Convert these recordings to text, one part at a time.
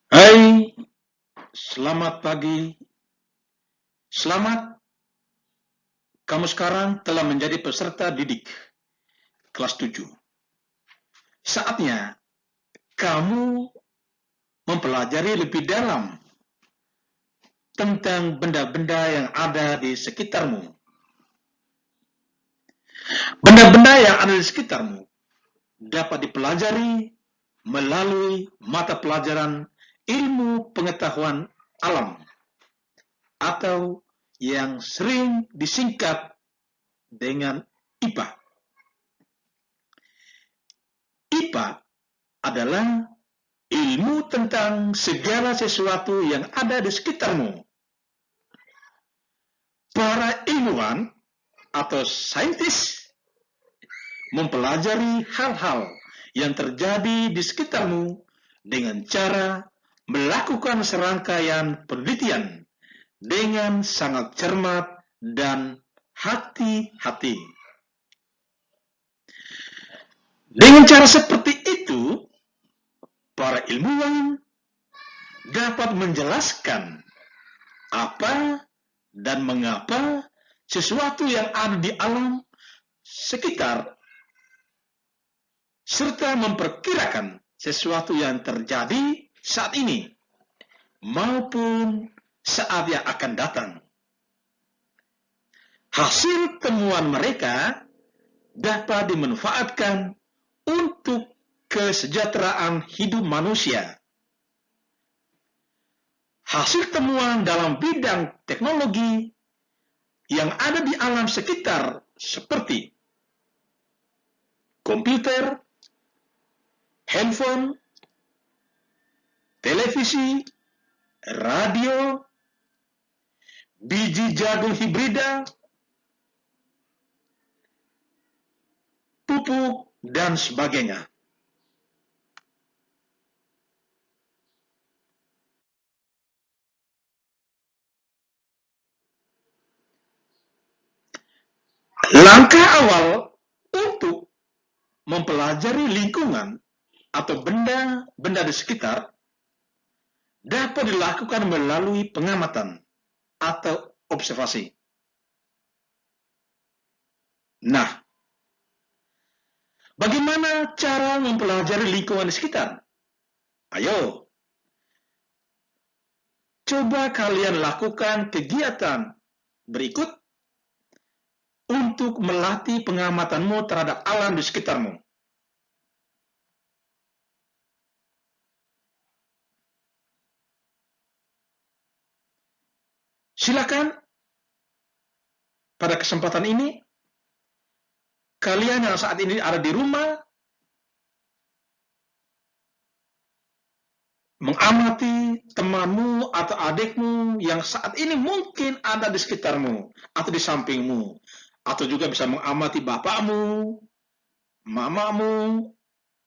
Hai, selamat pagi. Selamat, kamu sekarang telah menjadi peserta didik kelas 7. Saatnya kamu mempelajari lebih dalam tentang benda-benda yang ada di sekitarmu. Benda-benda yang ada di sekitarmu dapat dipelajari melalui mata pelajaran ilmu pengetahuan alam atau yang sering disingkat dengan IPA. IPA adalah ilmu tentang segala sesuatu yang ada di sekitarmu. Para ilmuwan atau saintis mempelajari hal-hal yang terjadi di sekitarmu dengan cara melakukan serangkaian penelitian dengan sangat cermat dan hati-hati. Dengan cara seperti itu, para ilmuwan dapat menjelaskan apa dan mengapa sesuatu yang ada di alam sekitar, serta memperkirakan sesuatu yang terjadi saat ini maupun saat yang akan datang. Hasil temuan mereka dapat dimanfaatkan untuk kesejahteraan hidup manusia. Hasil temuan dalam bidang teknologi yang ada di alam sekitar seperti komputer, handphone, televisi, radio, biji jagung hibrida, pupuk, dan sebagainya. Langkah awal untuk mempelajari lingkungan atau benda-benda di sekitar dapat dilakukan melalui pengamatan atau observasi. Nah, bagaimana cara mempelajari lingkungan di sekitar? Ayo, coba kalian lakukan kegiatan berikut untuk melatih pengamatanmu terhadap alam di sekitarmu. Silakan pada kesempatan ini, kalian yang saat ini ada di rumah, mengamati temanmu atau adikmu yang saat ini mungkin ada di sekitarmu atau di sampingmu, atau juga bisa mengamati bapakmu, mamamu,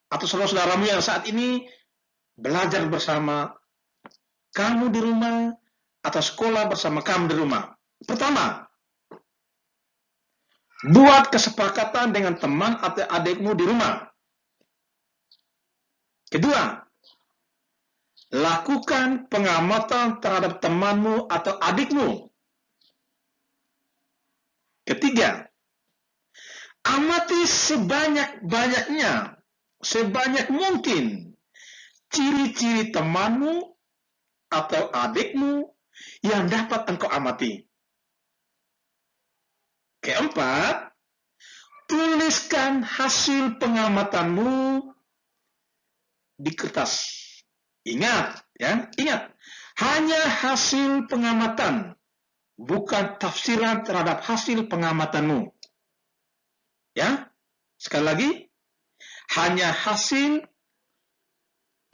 atau saudara-saudaramu yang saat ini belajar bersama kamu di rumah atau sekolah bersama kamu di rumah. Pertama, buat kesepakatan dengan teman atau adikmu di rumah. Kedua, lakukan pengamatan terhadap temanmu atau adikmu. Ketiga, amati sebanyak-banyaknya, sebanyak mungkin ciri-ciri temanmu atau adikmu yang dapat engkau amati. Keempat, tuliskan hasil pengamatanmu di kertas. Ingat, hanya hasil pengamatan, bukan tafsiran terhadap hasil pengamatanmu. Ya, sekali lagi, hanya hasil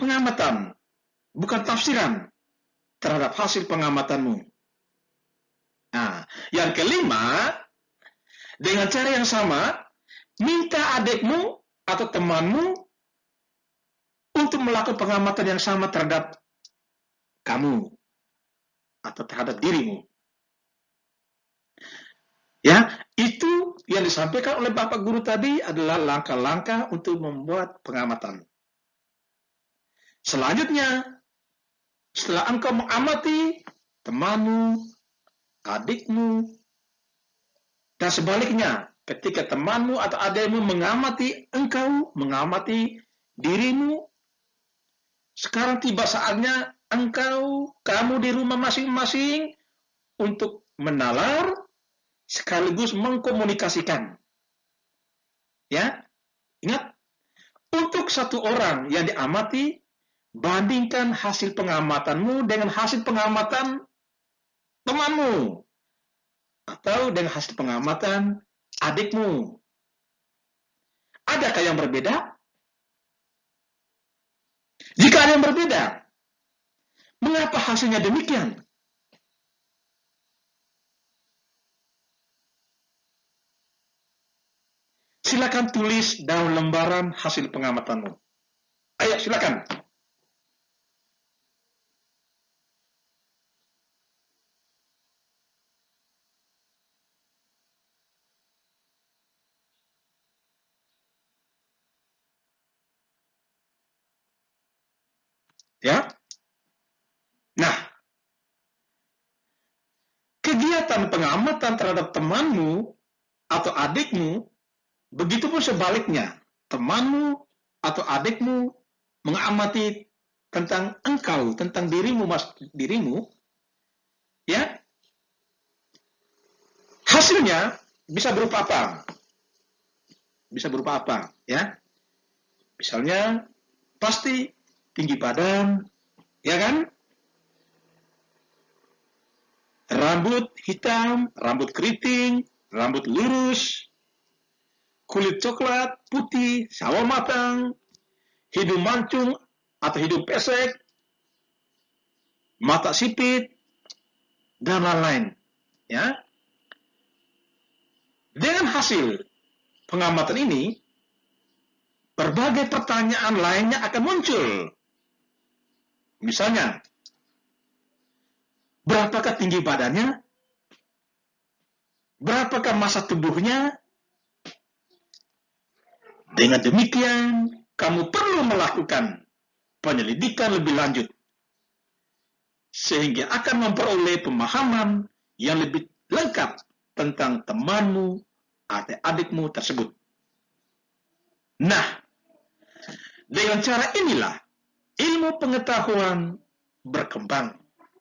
pengamatan, bukan tafsiran terhadap hasil pengamatanmu. Nah, yang kelima, dengan cara yang sama, minta adikmu atau temanmu untuk melakukan pengamatan yang sama terhadap kamu atau terhadap dirimu. Ya, itu yang disampaikan oleh Bapak Guru tadi adalah langkah-langkah untuk membuat pengamatan. Selanjutnya, Setelah engkau mengamati temanmu, adikmu, dan sebaliknya, ketika temanmu atau adikmu mengamati engkau, mengamati dirimu, sekarang tiba saatnya kamu di rumah masing-masing untuk menalar sekaligus mengkomunikasikan. Ya, ingat, untuk satu orang yang diamati, bandingkan hasil pengamatanmu dengan hasil pengamatan temanmu atau dengan hasil pengamatan adikmu. Adakah yang berbeda? Jika ada yang berbeda, mengapa hasilnya demikian? Silakan tulis dalam lembaran hasil pengamatanmu. Ayo, silakan. Ya. Nah, kegiatan pengamatan terhadap temanmu atau adikmu, begitupun sebaliknya. Temanmu atau adikmu mengamati tentang engkau, tentang dirimu, ya. Hasilnya bisa berupa apa? Bisa berupa apa, ya? Misalnya, pasti tinggi badan, ya kan? Rambut hitam, rambut keriting, rambut lurus, kulit coklat, putih, sawo matang, hidung mancung atau hidung pesek, mata sipit, dan lain-lain. Ya. Dengan hasil pengamatan ini, berbagai pertanyaan lainnya akan muncul. Misalnya, berapakah tinggi badannya? Berapakah massa tubuhnya? Dengan demikian, kamu perlu melakukan penyelidikan lebih lanjut, sehingga akan memperoleh pemahaman yang lebih lengkap tentang temanmu atau adikmu tersebut. Nah, dengan cara inilah ilmu pengetahuan berkembang.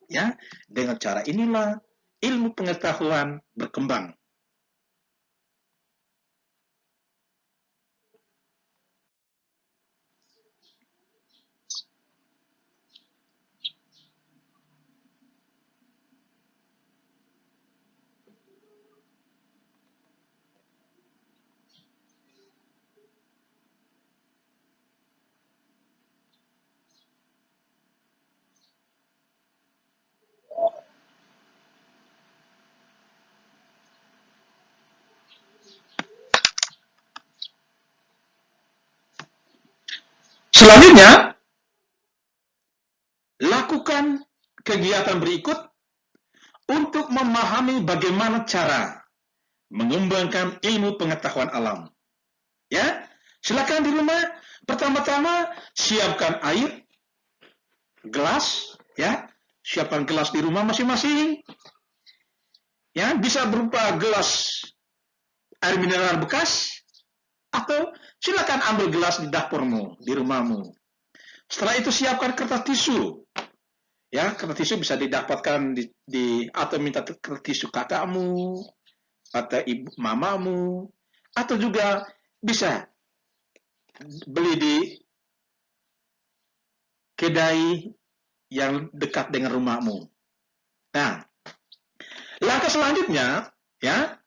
Ya, dengan cara inilah ilmu pengetahuan berkembang. Selanjutnya, lakukan kegiatan berikut untuk memahami bagaimana cara mengembangkan ilmu pengetahuan alam. Ya, silakan di rumah. Pertama-tama siapkan air, gelas, ya, siapkan gelas di rumah masing-masing. Ya, bisa berupa gelas air mineral bekas atau silakan ambil gelas di dapurmu, di rumahmu. Setelah itu siapkan kertas tisu. Ya, kertas tisu bisa didapatkan atau minta kertas tisu kakakmu atau ibu mamamu, atau juga bisa beli di kedai yang dekat dengan rumahmu. Nah, langkah selanjutnya, ya,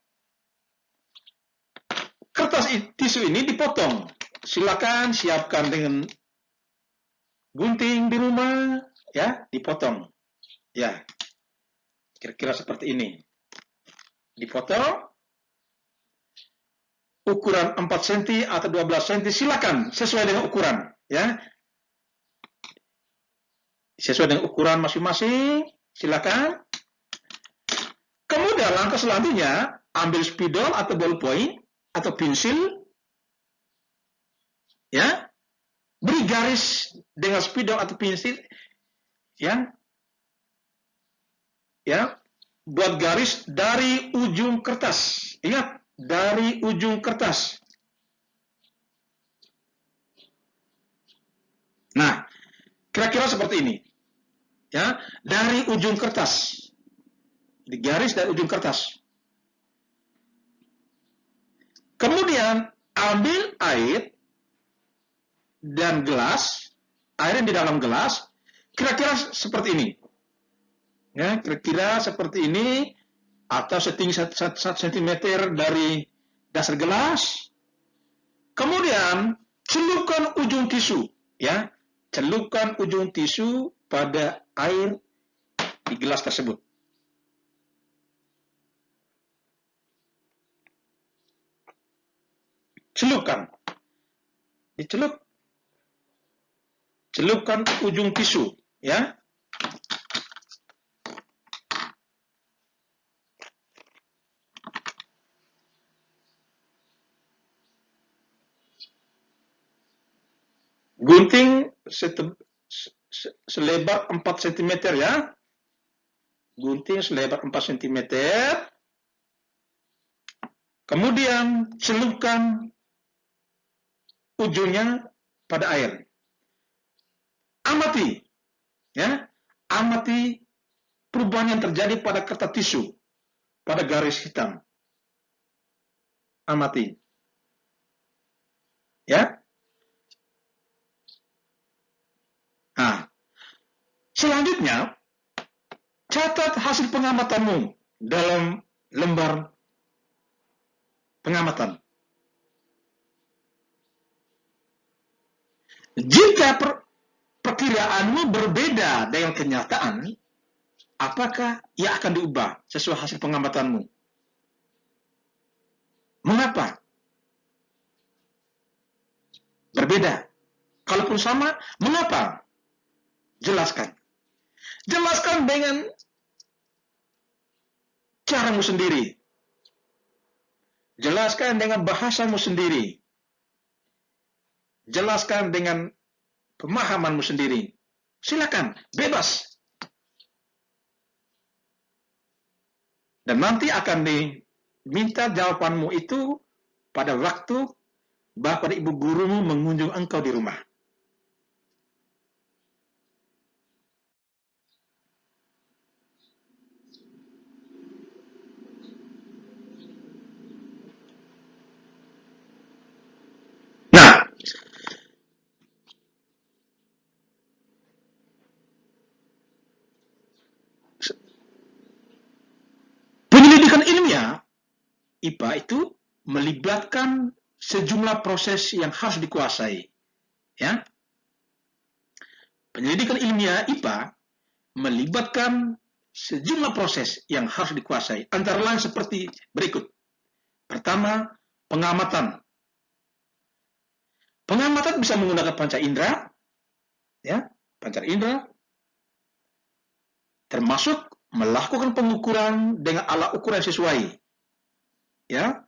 kertas tisu ini dipotong. Silakan siapkan dengan gunting di rumah, ya, dipotong. Ya, kira-kira seperti ini. Dipotong ukuran 4 cm atau 12 cm, silakan sesuai dengan ukuran, ya. Sesuai dengan ukuran masing-masing, silakan. Kemudian langkah selanjutnya, ambil spidol atau ballpoint atau pensil, ya, beri garis dengan spidol atau pensil, ya, ya, buat garis dari ujung kertas. Ingat, dari ujung kertas. Nah, kira-kira seperti ini. Ya, dari ujung kertas. Di garis dari ujung kertas. Kemudian ambil air dan gelas, air yang di dalam gelas, kira-kira seperti ini. Ya, kira-kira seperti ini, atau setinggi 1 cm dari dasar gelas. Kemudian celupkan ujung tisu, ya, celupkan ujung tisu pada air di gelas tersebut. Celupkan, celupkan ujung tisu, ya. Gunting selebar 4 cm, ya. Gunting selebar 4 cm. Kemudian celupkan ujungnya pada air. Amati, ya, amati perubahan yang terjadi pada kertas tisu, pada garis hitam. Amati, ya. Nah, selanjutnya catat hasil pengamatanmu dalam lembar pengamatan. Jika perkiraanmu berbeda dengan kenyataan, apakah ia akan diubah sesuai hasil pengamatanmu? Mengapa? Berbeda. Kalaupun sama, mengapa? Jelaskan. Jelaskan dengan caramu sendiri. Jelaskan dengan bahasamu sendiri. Jelaskan dengan pemahamanmu sendiri. Silakan, bebas. Dan nanti akan diminta jawabanmu itu pada waktu bapak dan ibu gurumu mengunjung engkau di rumah. Nah, penyelidikan ilmiah IPA itu melibatkan sejumlah proses yang harus dikuasai. Ya, penyelidikan ilmiah IPA melibatkan sejumlah proses yang harus dikuasai. Antara lain seperti berikut. Pertama, pengamatan. Pengamatan bisa menggunakan panca indera, ya, panca indera, termasuk melakukan pengukuran dengan alat ukuran sesuai. Ya,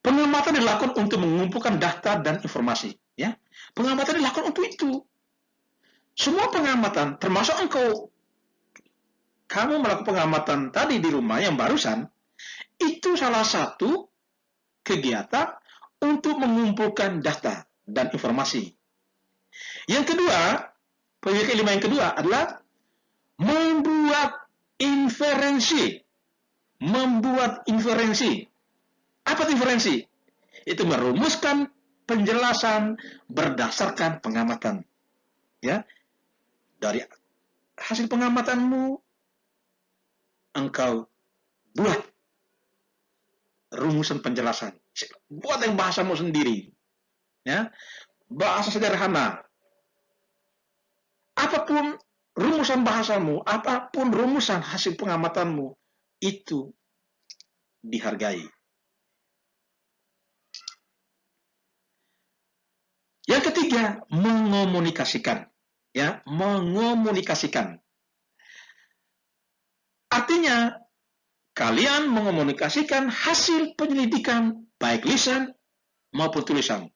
pengamatan dilakukan untuk mengumpulkan data dan informasi. Ya, pengamatan dilakukan untuk itu. Semua pengamatan, termasuk kamu melakukan pengamatan tadi di rumah yang barusan, itu salah satu kegiatan untuk mengumpulkan data dan informasi. Yang kedua, penyelidikan ilmiah yang kedua adalah membuat inferensi. Membuat inferensi. Apa inferensi? Itu merumuskan penjelasan berdasarkan pengamatan. Ya, dari hasil pengamatanmu, engkau buat rumusan penjelasan. Buat yang bahasamu sendiri. Ya, bahasa sederhana. Apapun rumusan bahasamu, apapun rumusan hasil pengamatanmu, itu dihargai. Yang ketiga, mengomunikasikan. Ya, mengomunikasikan. Artinya, kalian mengomunikasikan hasil penyelidikan baik lisan maupun tulisan.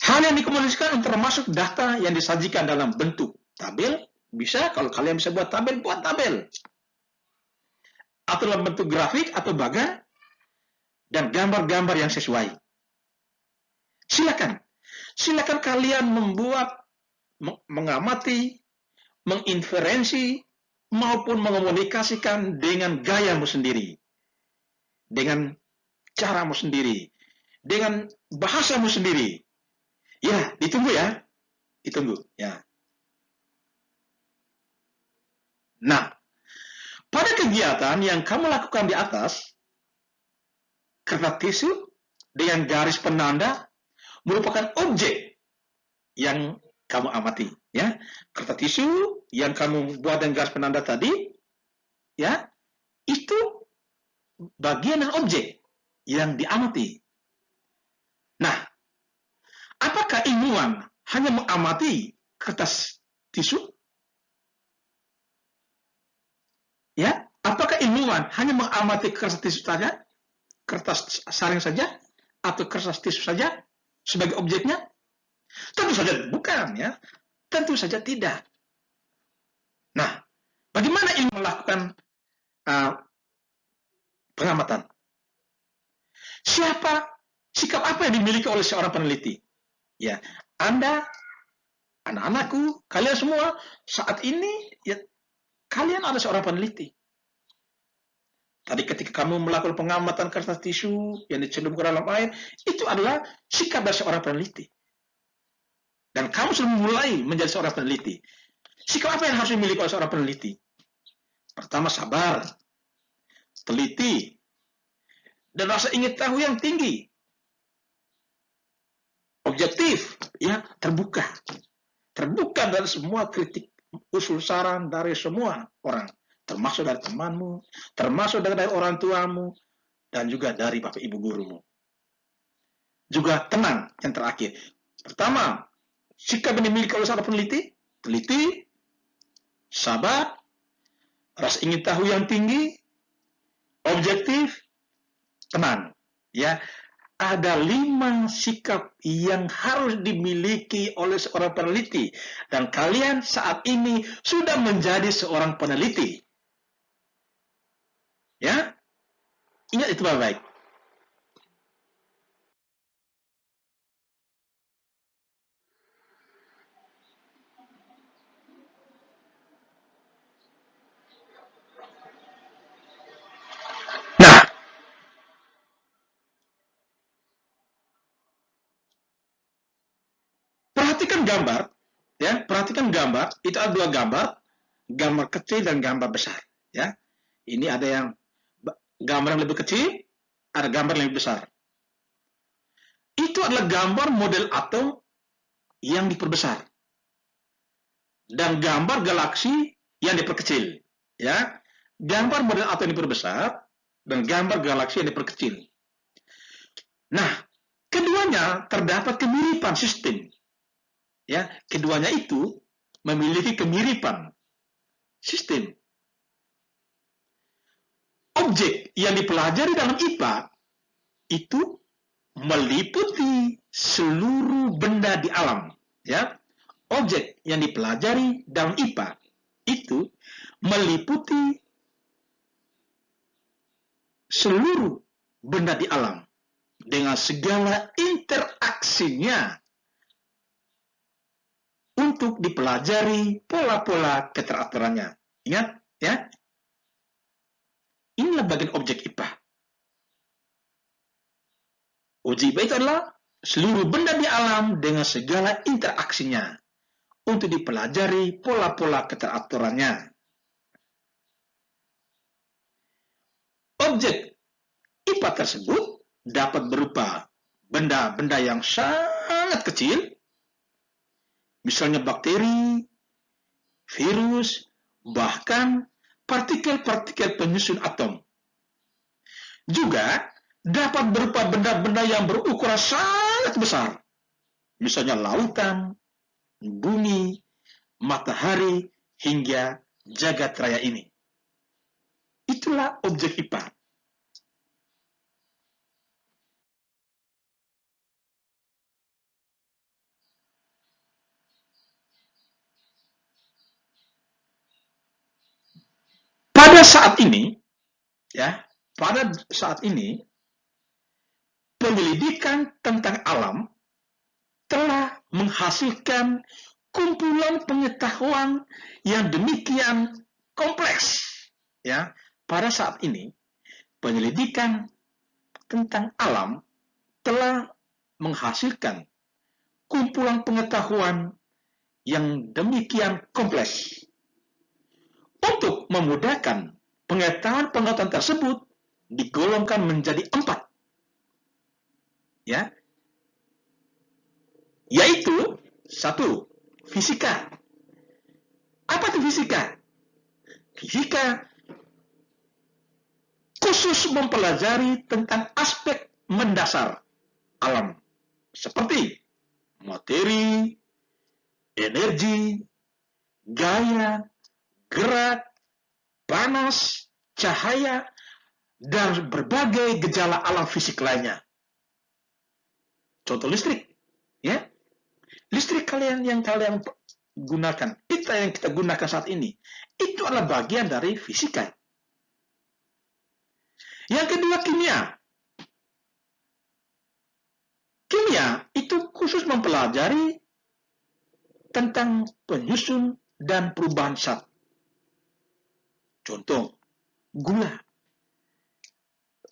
Hal yang dikomunikasikan termasuk data yang disajikan dalam bentuk tabel, Bisa, kalau kalian bisa buat tabel. Atau dalam bentuk grafik atau baga, dan gambar-gambar yang sesuai. Silakan kalian membuat, mengamati, menginferensi, maupun mengomunikasikan dengan gayamu sendiri, dengan caramu sendiri, dengan bahasamu sendiri. Ya, ditunggu ya. Nah, pada kegiatan yang kamu lakukan di atas, kertas tisu dengan garis penanda merupakan objek yang kamu amati, ya. Kertas tisu yang kamu buat dengan garis penanda tadi, ya, itu bagian dan objek yang diamati. Nah, apakah ilmuwan hanya mengamati kertas tisu? Ya, apakah ilmuwan hanya mengamati kertas tisu saja, kertas saring saja, atau kertas tisu saja sebagai objeknya? Tentu saja bukan, ya. Tentu saja tidak. Nah, bagaimana ilmu melakukan pengamatan? Sikap apa yang dimiliki oleh seorang peneliti? Ya, Anda, anak-anakku, kalian semua saat ini, ya, kalian ada seorang peneliti. Tadi ketika kamu melakukan pengamatan kertas tisu yang dicelupkan ke dalam air, itu adalah sikap dari seorang peneliti. Dan kamu sudah mulai menjadi seorang peneliti. Sikap apa yang harus dimiliki oleh seorang peneliti? Pertama, sabar, teliti, dan rasa ingin tahu yang tinggi. Objektif, ya, terbuka dari semua kritik, usul, saran dari semua orang, termasuk dari temanmu, termasuk dari orang tuamu, dan juga dari bapak ibu gurumu. Juga tenang, yang terakhir. Pertama, sikap yang dimiliki oleh seorang peneliti, teliti, sabar, rasa ingin tahu yang tinggi, objektif, tenang. Ya, ada 5 sikap yang harus dimiliki oleh seorang peneliti. Dan kalian saat ini sudah menjadi seorang peneliti. Ya, ingat itu baik-baik. Nah, perhatikan gambar. Ya, perhatikan gambar. Itu ada 2 gambar, gambar kecil dan gambar besar. Ya, ini ada yang gambar yang lebih kecil, ada gambar yang lebih besar. Itu adalah gambar model atom yang diperbesar dan gambar galaksi yang diperkecil. Ya, gambar model atom yang diperbesar dan gambar galaksi yang diperkecil. Nah, keduanya terdapat kemiripan sistem. Ya, keduanya itu memiliki kemiripan sistem. Objek yang dipelajari dalam IPA itu meliputi seluruh benda di alam. Ya, objek yang dipelajari dalam IPA itu meliputi seluruh benda di alam dengan segala interaksinya untuk dipelajari pola-pola keteraturannya. Ingat, ya? Inilah bagian objek IPA. Objek IPA itu adalah seluruh benda di alam dengan segala interaksinya untuk dipelajari pola-pola keteraturannya. Objek IPA tersebut dapat berupa benda-benda yang sangat kecil, misalnya bakteri, virus, bahkan partikel-partikel penyusun atom. Juga dapat berupa benda-benda yang berukuran sangat besar, misalnya lautan, bumi, matahari, hingga jagat raya ini. Itulah objek IPA. pada saat ini, ya, pada saat ini penyelidikan tentang alam telah menghasilkan kumpulan pengetahuan yang demikian kompleks. Ya, pada saat ini penyelidikan tentang alam telah menghasilkan kumpulan pengetahuan yang demikian kompleks. Untuk memudahkan pengetahuan-pengetahuan tersebut digolongkan menjadi 4. Ya. Yaitu 1. Fisika. Apa itu fisika? Fisika khusus mempelajari tentang aspek mendasar alam seperti materi, energi, gaya, gerak, panas, cahaya, dan berbagai gejala alam fisik lainnya. Contoh listrik, ya. Listrik yang kalian gunakan, yang kita gunakan saat ini, itu adalah bagian dari fisika. Yang kedua, kimia. Kimia itu khusus mempelajari tentang penyusun dan perubahan zat. Contoh, gula.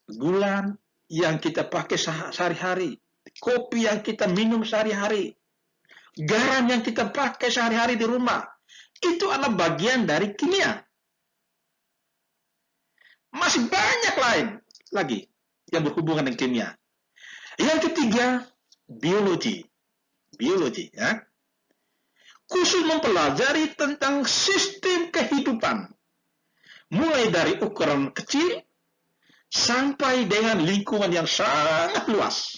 Gula yang kita pakai sehari-hari, kopi yang kita minum sehari-hari, garam yang kita pakai sehari-hari di rumah, itu adalah bagian dari kimia. Masih banyak lain lagi yang berhubungan dengan kimia. Yang ketiga, biologi. Biologi, ya. Khusus mempelajari tentang sistem kehidupan, mulai dari ukuran kecil sampai dengan lingkungan yang sangat luas.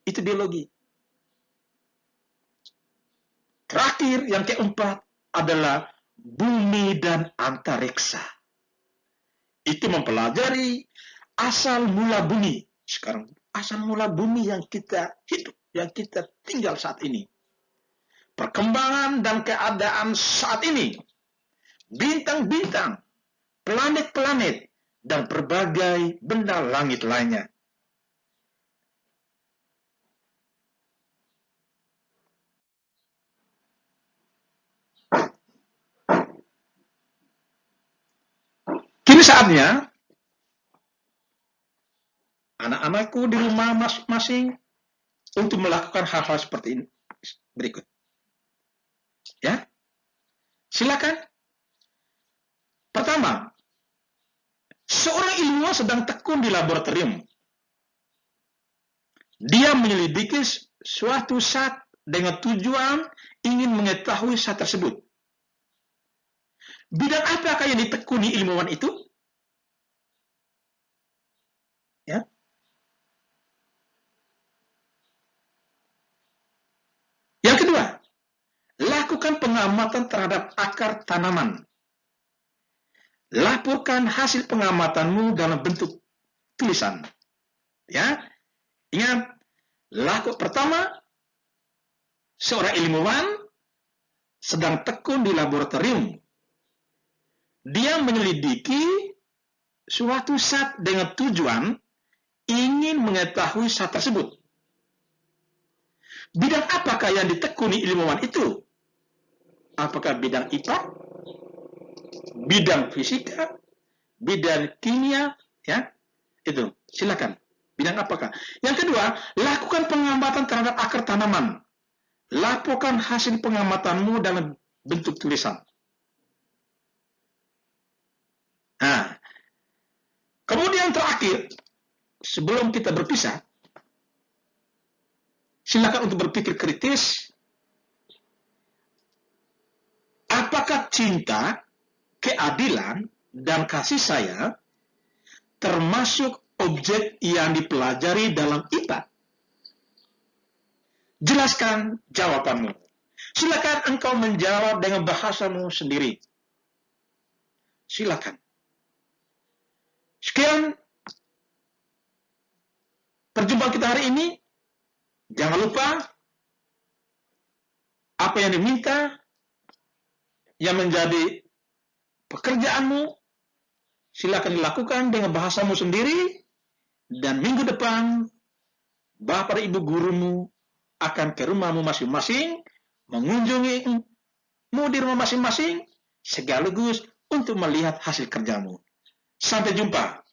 Itu biologi. Terakhir, yang keempat adalah bumi dan antariksa. Itu mempelajari asal mula bumi. Sekarang, asal mula bumi yang kita hidup, yang kita tinggal saat ini. Perkembangan dan keadaan saat ini. Bintang-bintang, planet-planet, dan berbagai benda langit lainnya. Kini saatnya anak-anakku di rumah masing-masing untuk melakukan hal-hal seperti ini berikut. Ya, silakan. Pertama, seorang ilmuwan sedang tekun di laboratorium. Dia menyelidiki suatu zat dengan tujuan ingin mengetahui zat tersebut. Bidang apakah yang ditekuni ilmuwan itu? Ya. Yang kedua, lakukan pengamatan terhadap akar tanaman. Laporkan hasil pengamatanmu dalam bentuk tulisan. Ya, ingat, pertama, seorang ilmuwan sedang tekun di laboratorium. Dia menyelidiki suatu zat dengan tujuan ingin mengetahui zat tersebut. Bidang apakah yang ditekuni ilmuwan itu? Apakah bidang IPA, bidang fisika, bidang kimia, ya? Itu, silakan. Bidang apakah? Yang kedua, lakukan pengamatan terhadap akar tanaman. Laporkan hasil pengamatanmu dalam bentuk tulisan. Nah, kemudian terakhir, sebelum kita berpisah, silakan untuk berpikir kritis. Apakah cinta, keadilan, dan kasih sayang termasuk objek yang dipelajari dalam IPA? Jelaskan jawabanmu. Silakan engkau menjawab dengan bahasamu sendiri. Silakan. Sekian perjumpaan kita hari ini. Jangan lupa apa yang diminta, yang menjadi pekerjaanmu, silakan dilakukan dengan bahasamu sendiri, dan minggu depan Bapak dan Ibu gurumu akan ke rumahmu masing-masing, mengunjungimu di rumah masing-masing, sekaligus untuk melihat hasil kerjamu. Sampai jumpa.